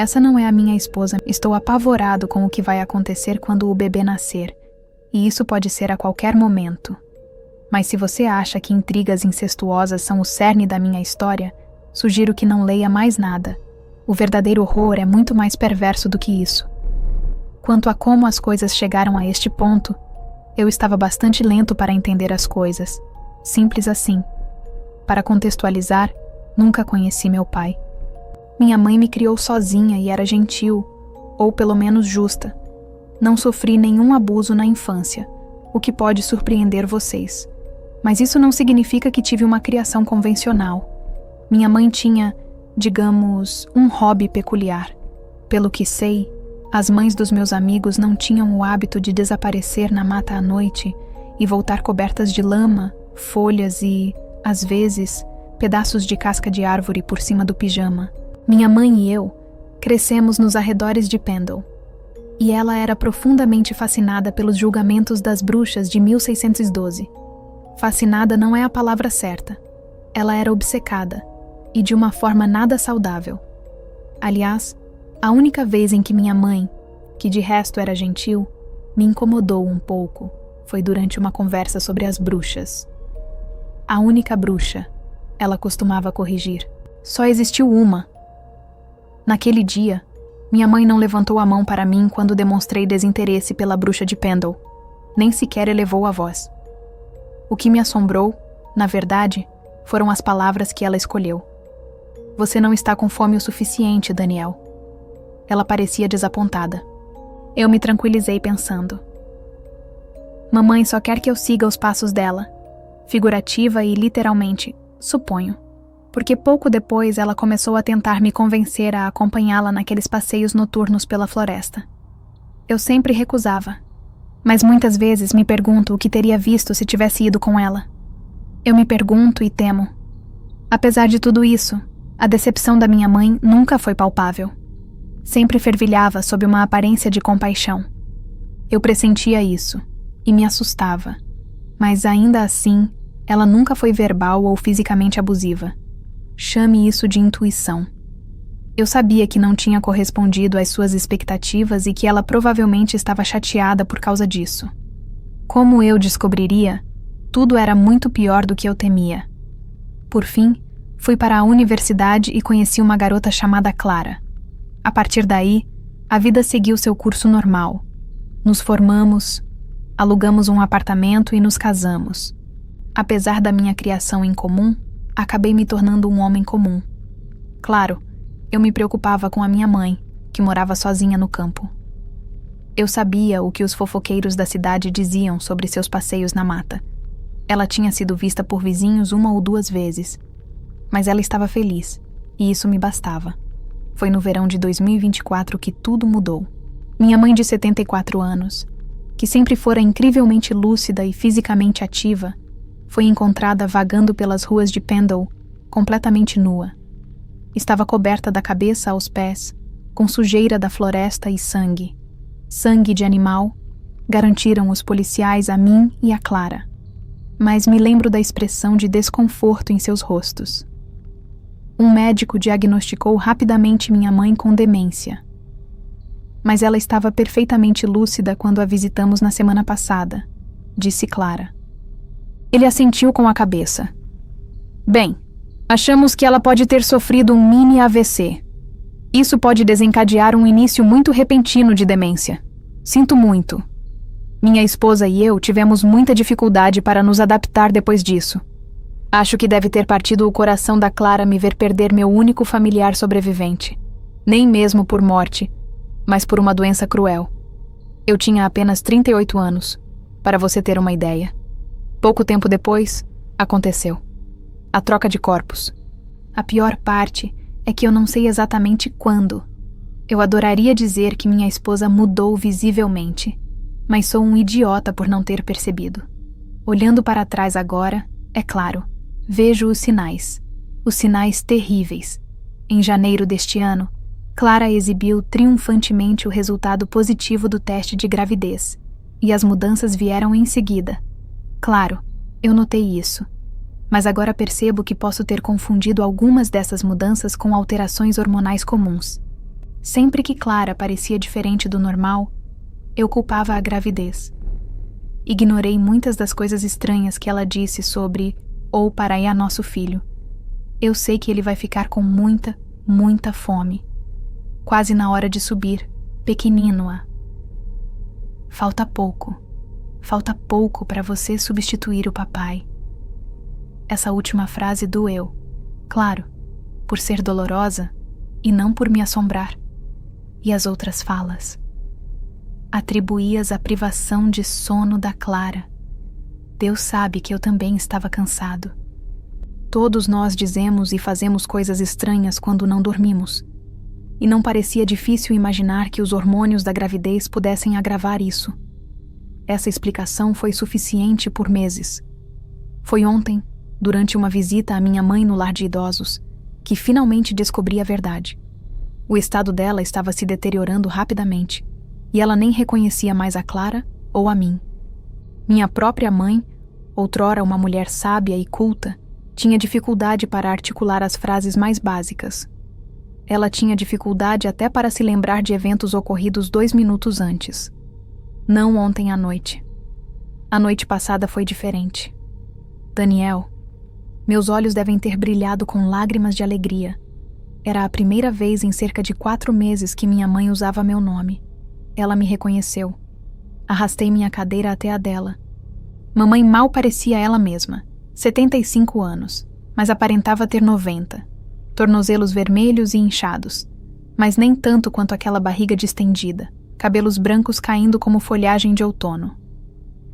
Essa não é a minha esposa. Estou apavorado com o que vai acontecer quando o bebê nascer. E isso pode ser a qualquer momento. Mas se você acha que intrigas incestuosas são o cerne da minha história, sugiro que não leia mais nada. O verdadeiro horror é muito mais perverso do que isso. Quanto a como as coisas chegaram a este ponto, eu estava bastante lento para entender as coisas. Simples assim. Para contextualizar, nunca conheci meu pai. Minha mãe me criou sozinha e era gentil, ou pelo menos justa. Não sofri nenhum abuso na infância, o que pode surpreender vocês. Mas isso não significa que tive uma criação convencional. Minha mãe tinha, digamos, um hobby peculiar. Pelo que sei, as mães dos meus amigos não tinham o hábito de desaparecer na mata à noite e voltar cobertas de lama, folhas e, às vezes, pedaços de casca de árvore por cima do pijama. Minha mãe e eu crescemos nos arredores de Pendle, e ela era profundamente fascinada pelos julgamentos das bruxas de 1612. Fascinada não é a palavra certa. Ela era obcecada, e de uma forma nada saudável. Aliás, a única vez em que minha mãe, que de resto era gentil, me incomodou um pouco foi durante uma conversa sobre as bruxas. A única bruxa, ela costumava corrigir. Só existiu uma. Naquele dia, minha mãe não levantou a mão para mim quando demonstrei desinteresse pela bruxa de Pendle. Nem sequer elevou a voz. O que me assombrou, na verdade, foram as palavras que ela escolheu. Você não está com fome o suficiente, Daniel. Ela parecia desapontada. Eu me tranquilizei pensando. Mamãe só quer que eu siga os passos dela. Figurativa e literalmente, suponho. Porque pouco depois ela começou a tentar me convencer a acompanhá-la naqueles passeios noturnos pela floresta. Eu sempre recusava. Mas muitas vezes me pergunto o que teria visto se tivesse ido com ela. Eu me pergunto e temo. Apesar de tudo isso, a decepção da minha mãe nunca foi palpável. Sempre fervilhava sob uma aparência de compaixão. Eu pressentia isso, e me assustava. Mas ainda assim, ela nunca foi verbal ou fisicamente abusiva. Chame isso de intuição. Eu sabia que não tinha correspondido às suas expectativas e que ela provavelmente estava chateada por causa disso. Como eu descobriria, tudo era muito pior do que eu temia. Por fim, fui para a universidade e conheci uma garota chamada Clara. A partir daí, a vida seguiu seu curso normal. Nos formamos, alugamos um apartamento e nos casamos. Apesar da minha criação incomum, acabei me tornando um homem comum. Claro, eu me preocupava com a minha mãe, que morava sozinha no campo. Eu sabia o que os fofoqueiros da cidade diziam sobre seus passeios na mata. Ela tinha sido vista por vizinhos 1 ou 2 vezes. Mas ela estava feliz, e isso me bastava. Foi no verão de 2024 que tudo mudou. Minha mãe de 74 anos, que sempre fora incrivelmente lúcida e fisicamente ativa, foi encontrada vagando pelas ruas de Pendle, completamente nua. Estava coberta da cabeça aos pés, com sujeira da floresta e sangue. Sangue de animal, garantiram os policiais a mim e a Clara. Mas me lembro da expressão de desconforto em seus rostos. Um médico diagnosticou rapidamente minha mãe com demência. Mas ela estava perfeitamente lúcida quando a visitamos na semana passada, disse Clara. Ele assentiu com a cabeça. Bem, achamos que ela pode ter sofrido um mini AVC. Isso pode desencadear um início muito repentino de demência. Sinto muito. Minha esposa e eu tivemos muita dificuldade para nos adaptar depois disso. Acho que deve ter partido o coração da Clara me ver perder meu único familiar sobrevivente. Nem mesmo por morte, mas por uma doença cruel. Eu tinha apenas 38 anos, para você ter uma ideia. Pouco tempo depois, aconteceu. A troca de corpos. A pior parte é que eu não sei exatamente quando. Eu adoraria dizer que minha esposa mudou visivelmente, mas sou um idiota por não ter percebido. Olhando para trás agora, é claro, vejo os sinais terríveis. Em janeiro deste ano, Clara exibiu triunfantemente o resultado positivo do teste de gravidez, e as mudanças vieram em seguida. Claro, eu notei isso, mas agora percebo que posso ter confundido algumas dessas mudanças com alterações hormonais comuns. Sempre que Clara parecia diferente do normal, eu culpava a gravidez. Ignorei muitas das coisas estranhas que ela disse sobre ou para ir a nosso filho. Eu sei que ele vai ficar com muita, muita fome. Quase na hora de subir, pequenino-a. Falta pouco para você substituir o papai. Essa última frase doeu, claro, por ser dolorosa e não por me assombrar. E as outras falas? Atribuí-as à privação de sono da Clara. Deus sabe que eu também estava cansado. Todos nós dizemos e fazemos coisas estranhas quando não dormimos. E não parecia difícil imaginar que os hormônios da gravidez pudessem agravar isso. Essa explicação foi suficiente por meses. Foi ontem, durante uma visita à minha mãe no lar de idosos, que finalmente descobri a verdade. O estado dela estava se deteriorando rapidamente, e ela nem reconhecia mais a Clara ou a mim. Minha própria mãe, outrora uma mulher sábia e culta, tinha dificuldade para articular as frases mais básicas. Ela tinha dificuldade até para se lembrar de eventos ocorridos 2 minutos antes. Não ontem à noite. A noite passada foi diferente. Daniel, meus olhos devem ter brilhado com lágrimas de alegria. Era a primeira vez em cerca de 4 meses que minha mãe usava meu nome. Ela me reconheceu. Arrastei minha cadeira até a dela. Mamãe mal parecia ela mesma, 75 anos, mas aparentava ter 90. Tornozelos vermelhos e inchados, mas nem tanto quanto aquela barriga distendida, cabelos brancos caindo como folhagem de outono.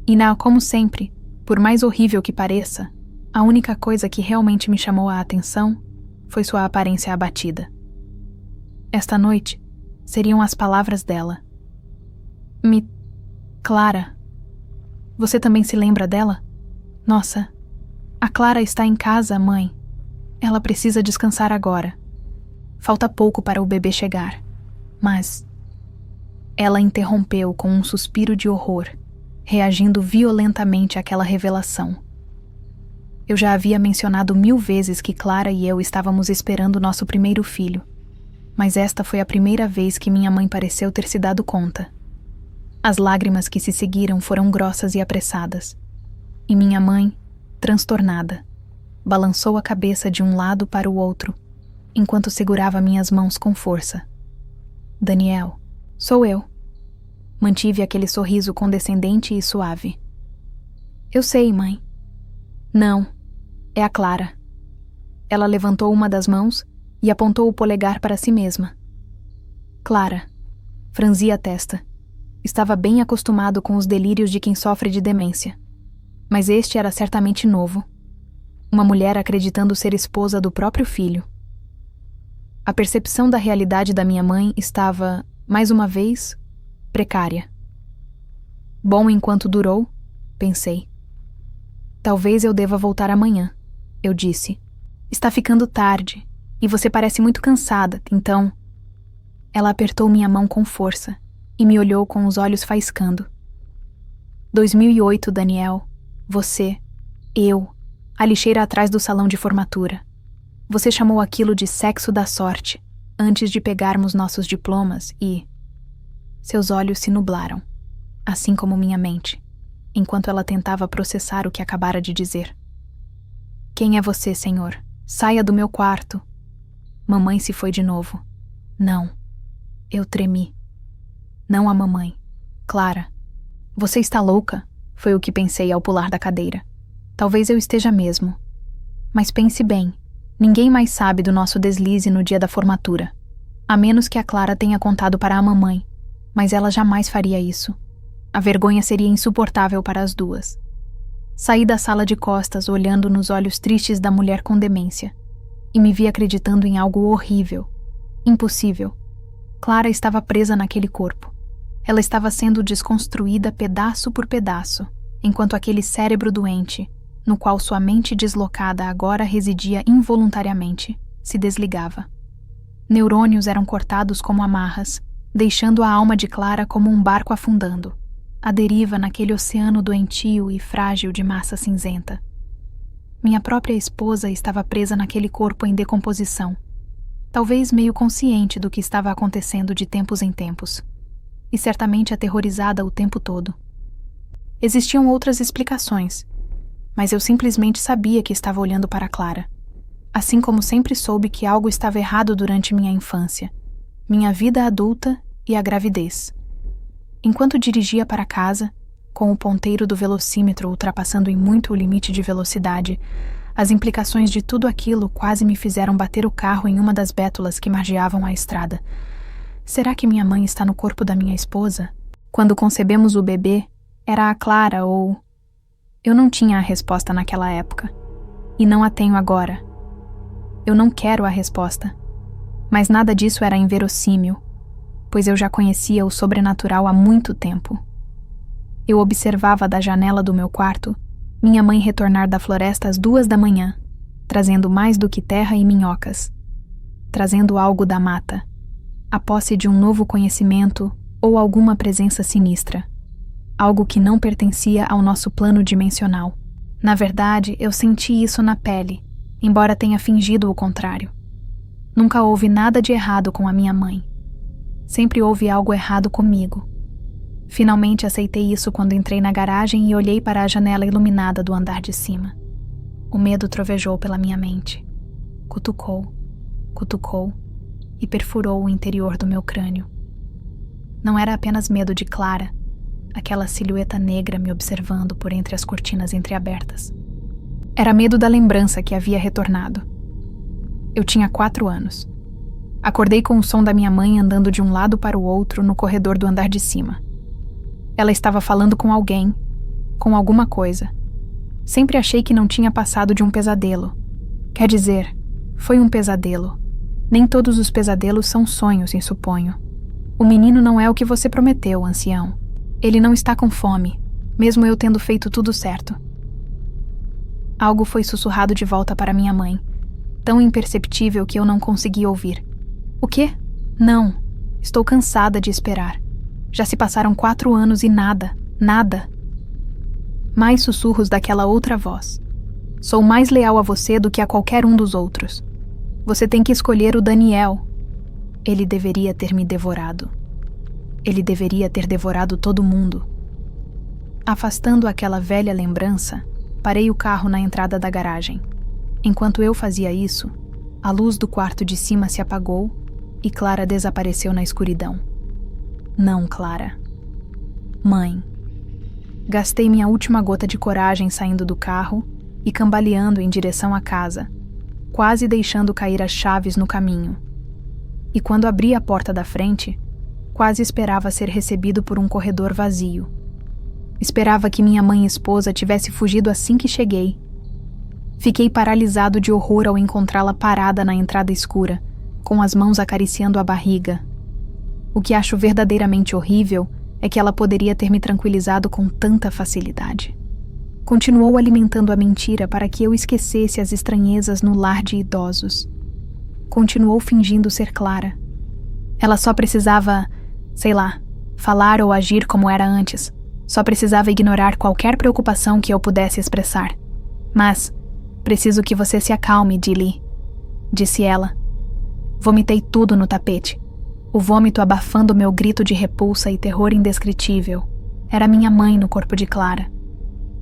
E como sempre, por mais horrível que pareça, a única coisa que realmente me chamou a atenção foi sua aparência abatida. Esta noite seriam as palavras dela. Clara. Você também se lembra dela? Nossa, a Clara está em casa, mãe. Ela precisa descansar agora. Falta pouco para o bebê chegar. Mas... Ela interrompeu com um suspiro de horror, reagindo violentamente àquela revelação. Eu já havia mencionado 1000 vezes que Clara e eu estávamos esperando nosso primeiro filho, mas esta foi a primeira vez que minha mãe pareceu ter se dado conta. As lágrimas que se seguiram foram grossas e apressadas, e minha mãe, transtornada, balançou a cabeça de um lado para o outro, enquanto segurava minhas mãos com força. Daniel, sou eu. Mantive aquele sorriso condescendente e suave. Eu sei, mãe. Não, é a Clara. Ela levantou uma das mãos e apontou o polegar para si mesma. Clara. Franzi a testa. Estava bem acostumado com os delírios de quem sofre de demência. Mas este era certamente novo. Uma mulher acreditando ser esposa do próprio filho. A percepção da realidade da minha mãe estava, mais uma vez, precária. Bom enquanto durou, pensei. Talvez eu deva voltar amanhã, eu disse. Está ficando tarde, e você parece muito cansada, então... Ela apertou minha mão com força e me olhou com os olhos faiscando. 2008, Daniel. Você, eu, a lixeira atrás do salão de formatura. Você chamou aquilo de sexo da sorte, antes de pegarmos nossos diplomas e... Seus olhos se nublaram, assim como minha mente, enquanto ela tentava processar o que acabara de dizer. Quem é você, senhor? Saia do meu quarto. Mamãe se foi de novo. Não. Eu tremi. Não a mamãe. Clara. Você está louca? Foi o que pensei ao pular da cadeira. Talvez eu esteja mesmo. Mas pense bem. Ninguém mais sabe do nosso deslize no dia da formatura. A menos que a Clara tenha contado para a mamãe. Mas ela jamais faria isso. A vergonha seria insuportável para as duas. Saí da sala de costas olhando nos olhos tristes da mulher com demência. E me vi acreditando em algo horrível. Impossível. Clara estava presa naquele corpo. Ela estava sendo desconstruída pedaço por pedaço, enquanto aquele cérebro doente, no qual sua mente deslocada agora residia involuntariamente, se desligava. Neurônios eram cortados como amarras, deixando a alma de Clara como um barco afundando, à deriva naquele oceano doentio e frágil de massa cinzenta. Minha própria esposa estava presa naquele corpo em decomposição. talvez meio consciente do que estava acontecendo de tempos em tempos, e certamente aterrorizada o tempo todo. Existiam outras explicações, mas eu simplesmente sabia que estava olhando para Clara, assim como sempre soube que algo estava errado durante minha infância, minha vida adulta e a gravidez. Enquanto dirigia para casa, com o ponteiro do velocímetro ultrapassando em muito o limite de velocidade, as implicações de tudo aquilo quase me fizeram bater o carro em uma das bétulas que margeavam a estrada. Será que minha mãe está no corpo da minha esposa? Quando concebemos o bebê, era a Clara ou... Eu não tinha a resposta naquela época. E não a tenho agora. Eu não quero a resposta. Mas nada disso era inverossímil, pois eu já conhecia o sobrenatural há muito tempo. Eu observava da janela do meu quarto minha mãe retornar da floresta às 2 da manhã, trazendo mais do que terra e minhocas, trazendo algo da mata, a posse de um novo conhecimento ou alguma presença sinistra, algo que não pertencia ao nosso plano dimensional. Na verdade, eu senti isso na pele, embora tenha fingido o contrário. Nunca houve nada de errado com a minha mãe. Sempre houve algo errado comigo. Finalmente aceitei isso quando entrei na garagem e olhei para a janela iluminada do andar de cima. O medo trovejou pela minha mente. Cutucou, cutucou e perfurou o interior do meu crânio. Não era apenas medo de Clara, aquela silhueta negra me observando por entre as cortinas entreabertas. Era medo da lembrança que havia retornado. Eu tinha 4 anos. Acordei com o som da minha mãe andando de um lado para o outro no corredor do andar de cima. Ela estava falando com alguém, com alguma coisa. Sempre achei que não tinha passado de um pesadelo. Quer dizer, foi um pesadelo. Nem todos os pesadelos são sonhos, suponho. O menino não é o que você prometeu, ancião. Ele não está com fome, mesmo eu tendo feito tudo certo. Algo foi sussurrado de volta para minha mãe, tão imperceptível que eu não consegui ouvir. O quê? Não. Estou cansada de esperar. Já se passaram 4 anos e nada, nada. Mais sussurros daquela outra voz. Sou mais leal a você do que a qualquer um dos outros. Você tem que escolher o Daniel. Ele deveria ter me devorado. Ele deveria ter devorado todo mundo. Afastando aquela velha lembrança, parei o carro na entrada da garagem. Enquanto eu fazia isso, a luz do quarto de cima se apagou e Clara desapareceu na escuridão. Não, Clara. Mãe. Gastei minha última gota de coragem saindo do carro e cambaleando em direção à casa, quase deixando cair as chaves no caminho. E quando abri a porta da frente, quase esperava ser recebido por um corredor vazio. Esperava que minha mãe e esposa tivesse fugido assim que cheguei. Fiquei paralisado de horror ao encontrá-la parada na entrada escura, com as mãos acariciando a barriga. O que acho verdadeiramente horrível é que ela poderia ter me tranquilizado com tanta facilidade. Continuou alimentando a mentira para que eu esquecesse as estranhezas no lar de idosos. Continuou fingindo ser Clara. Ela só precisava, sei lá, falar ou agir como era antes. Só precisava ignorar qualquer preocupação que eu pudesse expressar. Mas, preciso que você se acalme, Dilly, disse ela. Vomitei tudo no tapete. O vômito abafando meu grito de repulsa e terror indescritível. Era minha mãe no corpo de Clara.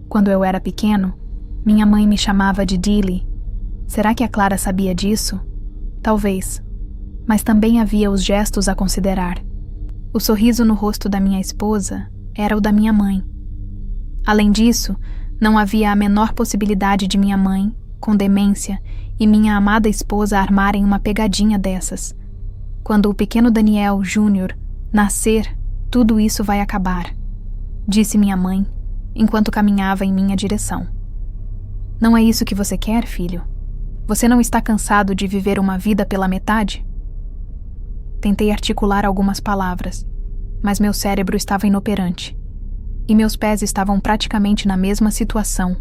Quando eu era pequeno, minha mãe me chamava de Dilly. Será que a Clara sabia disso? Talvez. Mas também havia os gestos a considerar. O sorriso no rosto da minha esposa era o da minha mãe. Além disso, não havia a menor possibilidade de minha mãe, com demência, e minha amada esposa armarem uma pegadinha dessas. Quando o pequeno Daniel Júnior nascer, tudo isso vai acabar, disse minha mãe, enquanto caminhava em minha direção. Não é isso que você quer, filho? Você não está cansado de viver uma vida pela metade? Tentei articular algumas palavras, mas meu cérebro estava inoperante. E meus pés estavam praticamente na mesma situação,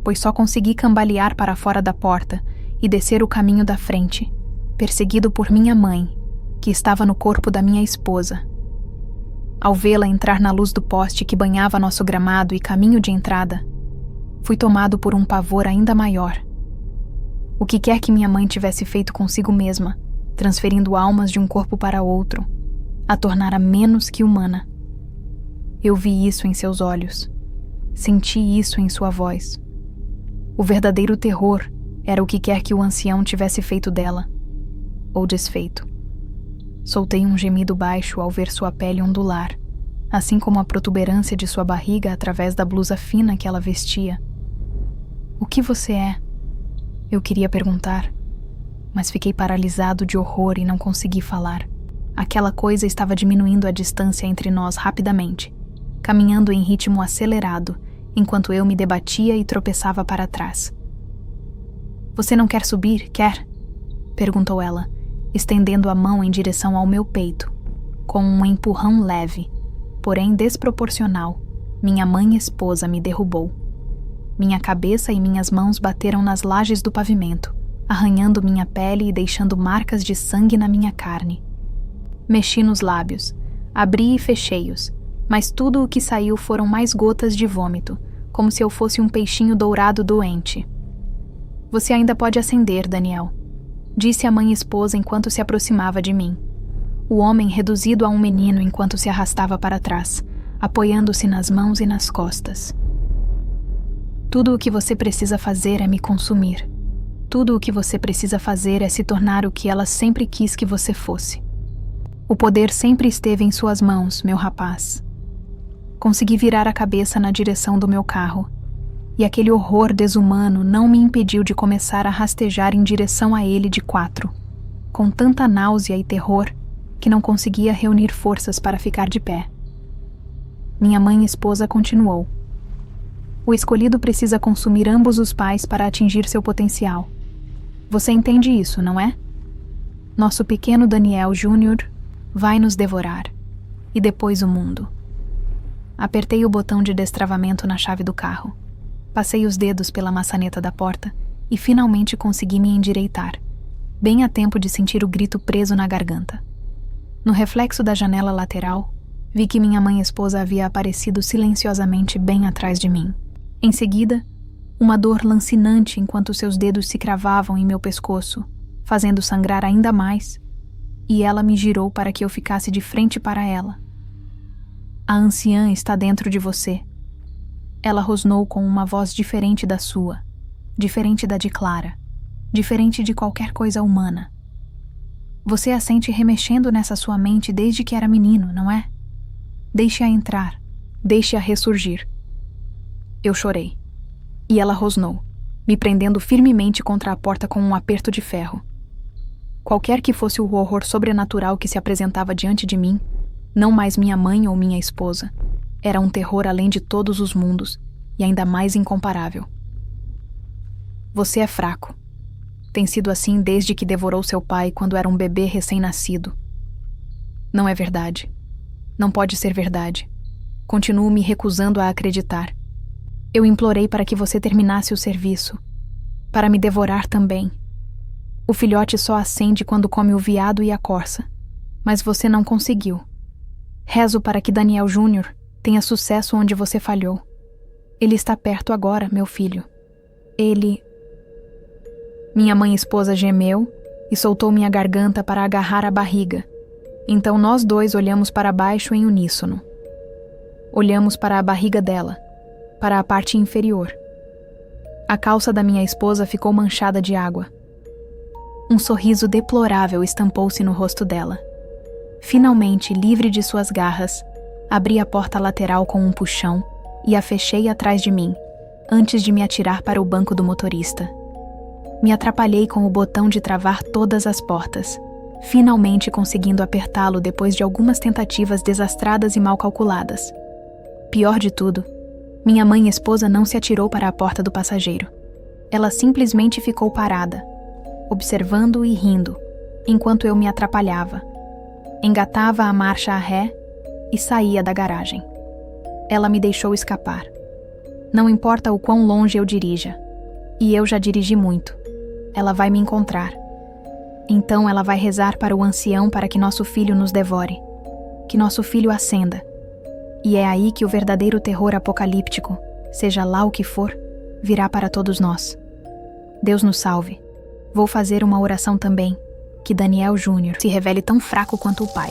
pois só consegui cambalear para fora da porta e descer o caminho da frente, perseguido por minha mãe, que estava no corpo da minha esposa. Ao vê-la entrar na luz do poste que banhava nosso gramado e caminho de entrada, fui tomado por um pavor ainda maior. O que quer que minha mãe tivesse feito consigo mesma, transferindo almas de um corpo para outro, a tornara menos que humana. Eu vi isso em seus olhos. Senti isso em sua voz. O verdadeiro terror era o que quer que o ancião tivesse feito dela, ou desfeito. Soltei um gemido baixo ao ver sua pele ondular, assim como a protuberância de sua barriga através da blusa fina que ela vestia. O que você é? Eu queria perguntar, mas fiquei paralisado de horror e não consegui falar. Aquela coisa estava diminuindo a distância entre nós rapidamente, caminhando em ritmo acelerado, enquanto eu me debatia e tropeçava para trás. Você não quer subir, quer? Perguntou ela, estendendo a mão em direção ao meu peito. Com um empurrão leve, porém desproporcional, minha mãe esposa me derrubou. Minha cabeça e minhas mãos bateram nas lajes do pavimento, arranhando minha pele e deixando marcas de sangue na minha carne. Mexi nos lábios, abri e fechei-os, mas tudo o que saiu foram mais gotas de vômito, como se eu fosse um peixinho dourado doente. Você ainda pode acender, Daniel, disse a mãe esposa enquanto se aproximava de mim. O homem reduzido a um menino enquanto se arrastava para trás, apoiando-se nas mãos e nas costas. Tudo o que você precisa fazer é me consumir. Tudo o que você precisa fazer é se tornar o que ela sempre quis que você fosse. O poder sempre esteve em suas mãos, meu rapaz. Consegui virar a cabeça na direção do meu carro, e aquele horror desumano não me impediu de começar a rastejar em direção a ele de 4, com tanta náusea e terror que não conseguia reunir forças para ficar de pé. Minha mãe esposa continuou. O escolhido precisa consumir ambos os pais para atingir seu potencial. Você entende isso, não é? Nosso pequeno Daniel Júnior vai nos devorar, e depois o mundo. Apertei o botão de destravamento na chave do carro. Passei os dedos pela maçaneta da porta e finalmente consegui me endireitar, bem a tempo de sentir o grito preso na garganta. No reflexo da janela lateral, vi que minha mãe esposa havia aparecido silenciosamente bem atrás de mim. Em seguida, uma dor lancinante enquanto seus dedos se cravavam em meu pescoço, fazendo sangrar ainda mais, e ela me girou para que eu ficasse de frente para ela. A anciã está dentro de você. Ela rosnou com uma voz diferente da sua, diferente da de Clara, diferente de qualquer coisa humana. Você a sente remexendo nessa sua mente desde que era menino, não é? Deixe-a entrar, deixe-a ressurgir. Eu chorei. E ela rosnou, me prendendo firmemente contra a porta com um aperto de ferro. Qualquer que fosse o horror sobrenatural que se apresentava diante de mim, não mais minha mãe ou minha esposa, era um terror além de todos os mundos e ainda mais incomparável. Você é fraco. Tem sido assim desde que devorou seu pai quando era um bebê recém-nascido. Não é verdade. Não pode ser verdade. Continuo me recusando a acreditar. Eu implorei para que você terminasse o serviço, para me devorar também. O filhote só acende quando come o veado e a corça, mas você não conseguiu. Rezo para que Daniel Júnior tenha sucesso onde você falhou. Ele está perto agora, meu filho. Ele... Minha mãe esposa gemeu e soltou minha garganta para agarrar a barriga. Então nós dois olhamos para baixo em uníssono. Olhamos para a barriga dela, para a parte inferior. A calça da minha esposa ficou manchada de água. Um sorriso deplorável estampou-se no rosto dela. Finalmente, livre de suas garras, abri a porta lateral com um puxão e a fechei atrás de mim, antes de me atirar para o banco do motorista. Me atrapalhei com o botão de travar todas as portas, finalmente conseguindo apertá-lo depois de algumas tentativas desastradas e mal calculadas. Pior de tudo, minha mãe esposa não se atirou para a porta do passageiro. Ela simplesmente ficou parada, observando e rindo, enquanto eu me atrapalhava. Engatava a marcha a ré e saía da garagem. Ela me deixou escapar. Não importa o quão longe eu dirija, e eu já dirigi muito, ela vai me encontrar. Então ela vai rezar para o ancião para que nosso filho nos devore, que nosso filho ascenda. E é aí que o verdadeiro terror apocalíptico, seja lá o que for, virá para todos nós. Deus nos salve. Vou fazer uma oração também, que Daniel Júnior se revele tão fraco quanto o pai.